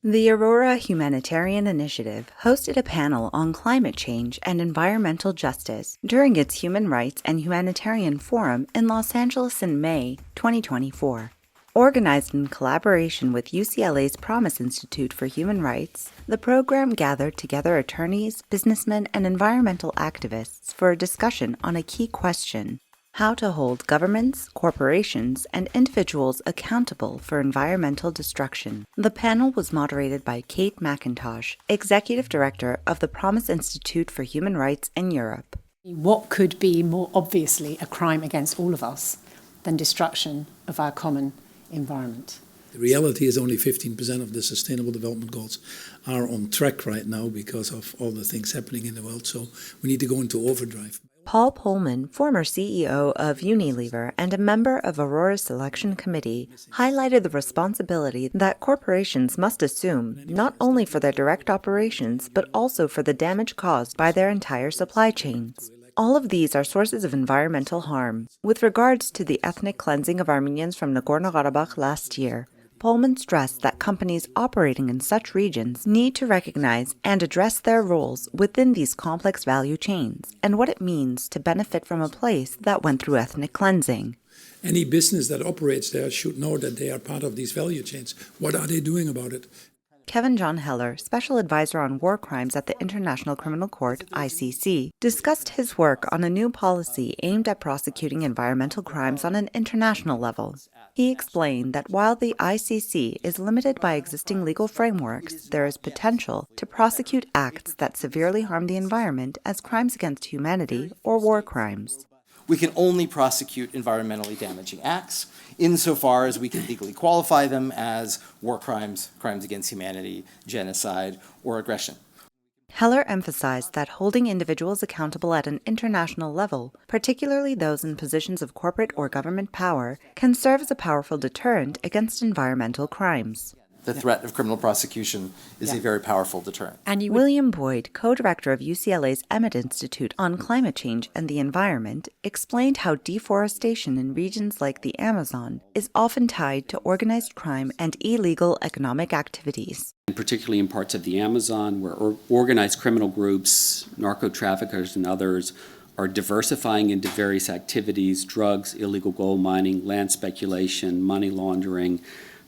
The Aurora Humanitarian Initiative hosted a panel on climate change and environmental justice during its Human Rights and Humanitarian Forum in Los Angeles in May 2024. Organized in collaboration with UCLA's Promise Institute for Human Rights, the program gathered together attorneys, businessmen, and environmental activists for a discussion on a key question: how to hold governments, corporations, and individuals accountable for environmental destruction. The panel was moderated by Kate Mackintosh, Executive Director of the Promise Institute for Human Rights in Europe. What could be more obviously a crime against all of us than destruction of our common environment? The reality is only 15% of the Sustainable Development Goals are on track right now because of all the things happening in the world, so we need to go into overdrive. Paul Polman, former CEO of Unilever and a member of Aurora's selection committee, highlighted the responsibility that corporations must assume not only for their direct operations but also for the damage caused by their entire supply chains. All of these are sources of environmental harm. With regards to the ethnic cleansing of Armenians from Nagorno-Karabakh last year, Polman stressed that companies operating in such regions need to recognize and address their roles within these complex value chains and what it means to benefit from a place that went through ethnic cleansing. Any business that operates there should know that they are part of these value chains. What are they doing about it? Kevin Jon Heller, Special Advisor on War Crimes at the International Criminal Court, ICC, discussed his work on a new policy aimed at prosecuting environmental crimes on an international level. He explained that while the ICC is limited by existing legal frameworks, there is potential to prosecute acts that severely harm the environment as crimes against humanity or war crimes. We can only prosecute environmentally damaging acts insofar as we can legally qualify them as war crimes, crimes against humanity, genocide, or aggression. Heller emphasized that holding individuals accountable at an international level, particularly those in positions of corporate or government power, can serve as a powerful deterrent against environmental crimes. The threat of criminal prosecution is a very powerful deterrent. William Boyd, co-director of UCLA's Emmett Institute on Climate Change and the Environment, explained how deforestation in regions like the Amazon is often tied to organized crime and illegal economic activities. Particularly in parts of the Amazon, where organized criminal groups, narco-traffickers, and others are diversifying into various activities: drugs, illegal gold mining, land speculation, money laundering.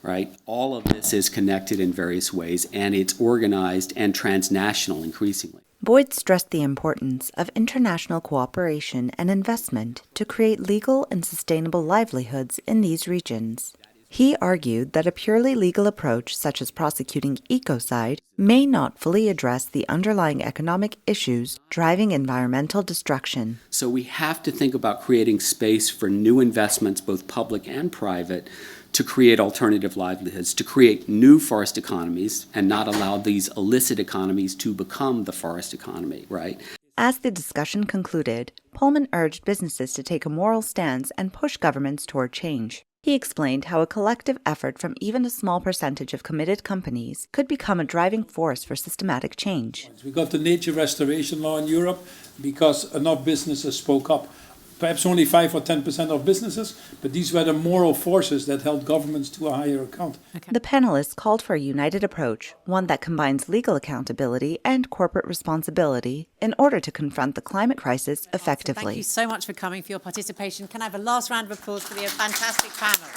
Right? All of this is connected in various ways, and it's organized and transnational increasingly. Boyd stressed the importance of international cooperation and investment to create legal and sustainable livelihoods in these regions. He argued that a purely legal approach, such as prosecuting ecocide, may not fully address the underlying economic issues driving environmental destruction. So we have to think about creating space for new investments, both public and private, to create alternative livelihoods, to create new forest economies and not allow these illicit economies to become the forest economy, right? As the discussion concluded, Polman urged businesses to take a moral stance and push governments toward change. He explained how a collective effort from even a small percentage of committed companies could become a driving force for systematic change. We got the nature restoration law in Europe because enough businesses spoke up. Perhaps only 5 or 10% of businesses, but these were the moral forces that held governments to a higher account. The panelists called for a united approach, one that combines legal accountability and corporate responsibility in order to confront the climate crisis effectively. Thank you so much for coming, for your participation. Can I have a last round of applause for the fantastic panel?